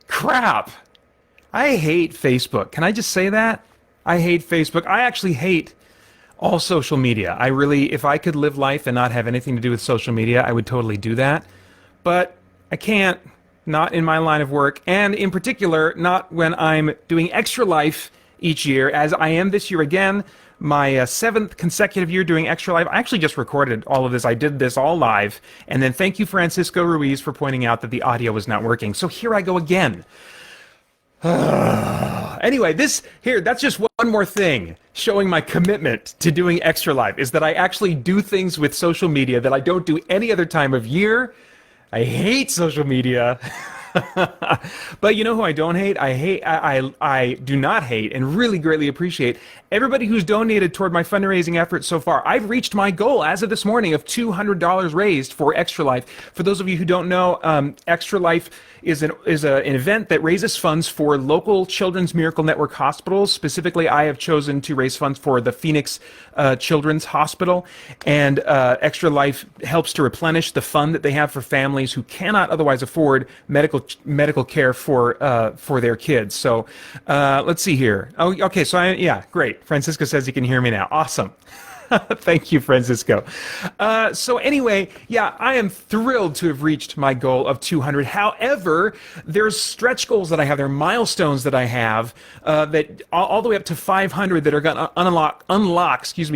Crap. I hate Facebook. Can I just say that? I hate Facebook. I actually hate all social media. I really, if I could live life and not have anything to do with social media, I would totally do that. But I can't, not in my line of work, and in particular, not when I'm doing Extra Life each year, as I am this year again, my seventh consecutive year doing Extra Life. I actually just recorded all of this. I did this all live. And then thank you, Francisco Ruiz, for pointing out that the audio was not working. So here I go again. Anyway, that's just one more thing showing my commitment to doing Extra Life, is that I actually do things with social media that I don't do any other time of year. I hate social media. But you know who I don't hate? I do not hate and really greatly appreciate everybody who's donated toward my fundraising efforts so far. I've reached my goal as of this morning of $200 raised for Extra Life. For those of you who don't know, Extra Life is an event that raises funds for local Children's Miracle Network hospitals. Specifically, I have chosen to raise funds for the Phoenix Children's Hospital, and Extra Life helps to replenish the fund that they have for families who cannot otherwise afford medical care for their kids. So let's see here. Oh, okay. So yeah, great. Francisco says he can hear me now. Awesome. Thank you, Francisco. So anyway, yeah, I am thrilled to have reached my goal of 200. However, there's stretch goals that I have. There are milestones that I have that all the way up to 500 that are going to unlock,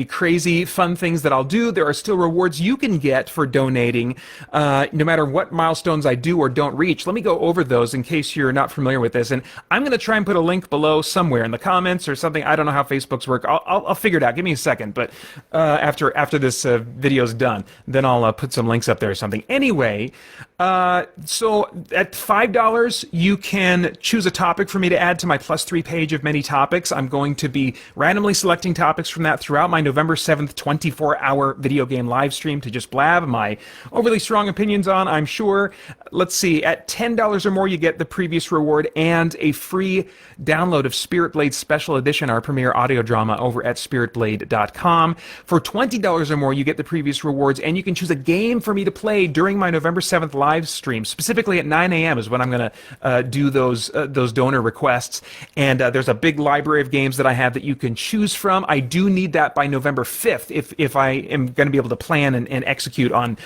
crazy fun things that I'll do. There are still rewards you can get for donating, no matter what milestones I do or don't reach. Let me go over those in case you're not familiar with this. And I'm going to try and put a link below somewhere in the comments or something. I don't know how Facebook's work. I'll figure it out. Give me a second. But after this video's done, then I'll put some links up there or something. Anyway, so at $5, you can choose a topic for me to add to my +3 page of many topics. I'm going to be randomly selecting topics from that throughout my November 7th 24-hour video game live stream to just blab my overly strong opinions on, I'm sure. Let's see, at $10 or more, you get the previous reward and a free download of Spirit Blade Special Edition, our premiere audio drama, over at spiritblade.com. For $20 or more, you get the previous rewards, and you can choose a game for me to play during my November 7th live stream. Specifically at 9 a.m. is when I'm going to do those donor requests. And there's a big library of games that I have that you can choose from. I do need that by November 5th if I am going to be able to plan and execute on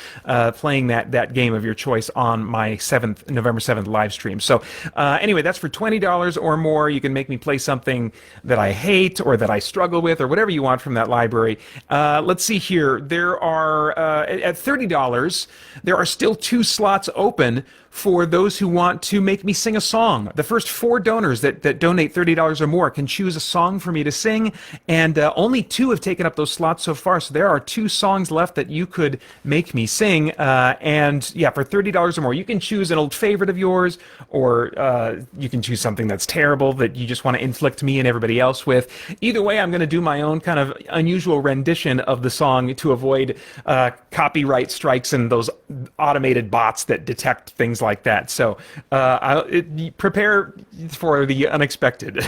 playing that game of your choice on my November 7th live stream. So anyway, that's for $20 or more. You can make me play something that I hate or that I struggle with or whatever you want from that library. Let's see here. There are, at $30, there are still 2 slots open for those who want to make me sing a song. The first 4 donors that donate $30 or more can choose a song for me to sing, and only 2 have taken up those slots so far, so there are 2 songs left that you could make me sing, and yeah, for $30 or more, you can choose an old favorite of yours, or you can choose something that's terrible that you just want to inflict me and everybody else with. Either way, I'm going to do my own kind of unusual rendition of the song to avoid copyright strikes and those automated bots that detect things like that. So prepare for the unexpected.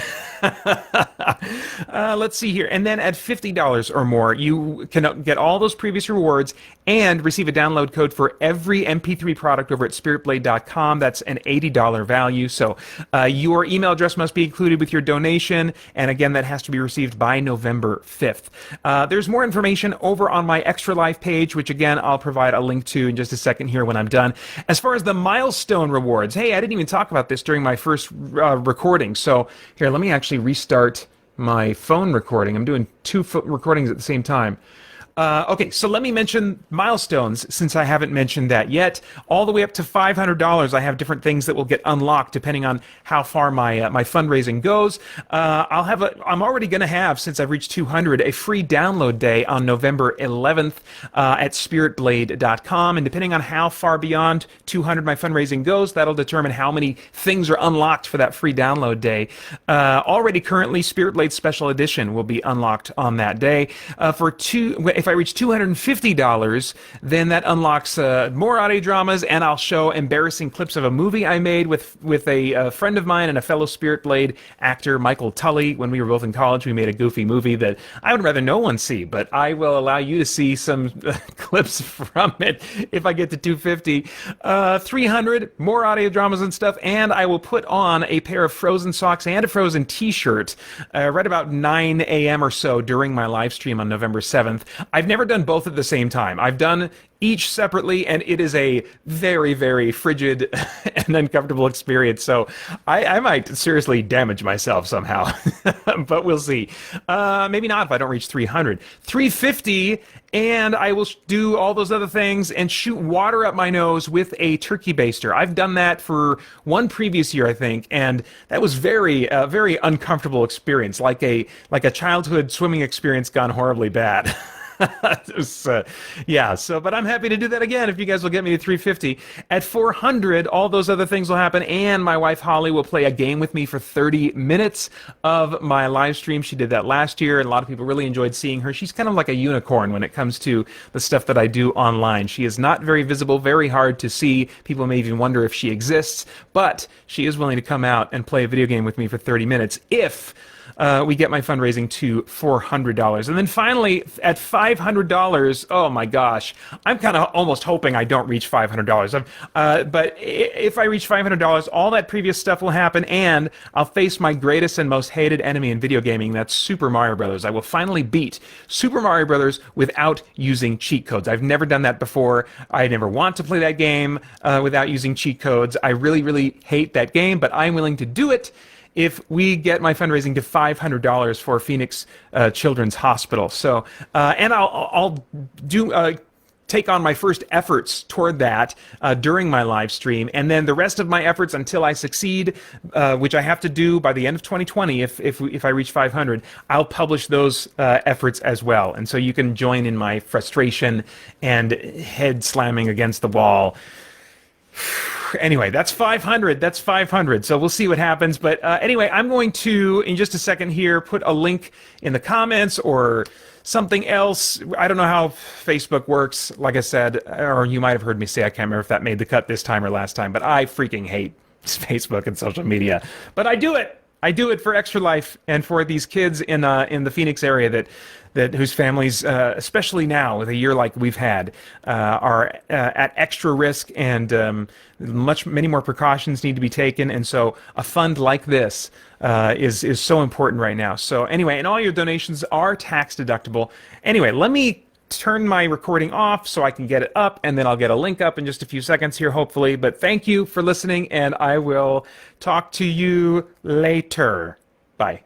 Let's see here. And then at $50 or more, you can get all those previous rewards and receive a download code for every MP3 product over at spiritblade.com. That's an $80 value. So your email address must be included with your donation. And again, that has to be received by November 5th. There's more information over on my Extra Life page, which again, I'll provide a link to in just a second here when I'm done. As far as the milestone rewards, hey, I didn't even talk about this during my first recording. So here, let me actually restart my phone recording. I'm doing 2 recordings at the same time. Okay, so let me mention milestones, since I haven't mentioned that yet. All the way up to $500, I have different things that will get unlocked depending on how far my my fundraising goes. I'm already going to have, since I've reached 200, a free download day on November 11th at spiritblade.com, and depending on how far beyond 200 my fundraising goes, that'll determine how many things are unlocked for that free download day. Already currently, Spirit Blade Special Edition will be unlocked on that day. If if I reach $250, then that unlocks more audio dramas, and I'll show embarrassing clips of a movie I made with a friend of mine and a fellow Spirit Blade actor, Michael Tully. When we were both in college, we made a goofy movie that I would rather no one see, but I will allow you to see some clips from it if I get to 250. 300, more audio dramas and stuff, and I will put on a pair of Frozen socks and a Frozen t-shirt right about 9 a.m. or so during my live stream on November 7th. I've never done both at the same time. I've done each separately, and it is a very, very frigid and uncomfortable experience. So I might seriously damage myself somehow, but we'll see. Maybe not if I don't reach 300. 350, and I will do all those other things and shoot water up my nose with a turkey baster. I've done that for one previous year, I think, and that was very uncomfortable experience, like a childhood swimming experience gone horribly bad. But I'm happy to do that again if you guys will get me to 350. At 400, all those other things will happen, and my wife Holly will play a game with me for 30 minutes of my live stream. She did that last year, and a lot of people really enjoyed seeing her. She's kind of like a unicorn when it comes to the stuff that I do online. She is not very visible, very hard to see. People may even wonder if she exists, but she is willing to come out and play a video game with me for 30 minutes if we get my fundraising to $400. And then finally, at $500, oh my gosh, I'm kind of almost hoping I don't reach $500. But if I reach $500, all that previous stuff will happen, and I'll face my greatest and most hated enemy in video gaming. That's Super Mario Brothers. I will finally beat Super Mario Brothers without using cheat codes. I've never done that before. I never want to play that game without using cheat codes. I really, really hate that game, but I'm willing to do it if we get my fundraising to $500 for Phoenix Children's Hospital. So, and I'll take on my first efforts toward that during my live stream, and then the rest of my efforts until I succeed, which I have to do by the end of 2020 if I reach 500, I'll publish those efforts as well. And so you can join in my frustration and head slamming against the wall. Anyway, that's 500. That's 500. So we'll see what happens. But anyway, I'm going to, in just a second here, put a link in the comments or something else. I don't know how Facebook works, like I said, or you might have heard me say, I can't remember if that made the cut this time or last time, but I freaking hate Facebook and social media. But I do it. I do it for Extra Life and for these kids in the Phoenix area that whose families, especially now with a year like we've had, are at extra risk, and many more precautions need to be taken. And so a fund like this is so important right now. So anyway, and all your donations are tax deductible. Anyway, let me turn my recording off so I can get it up, and then I'll get a link up in just a few seconds here, hopefully. But thank you for listening, and I will talk to you later. Bye.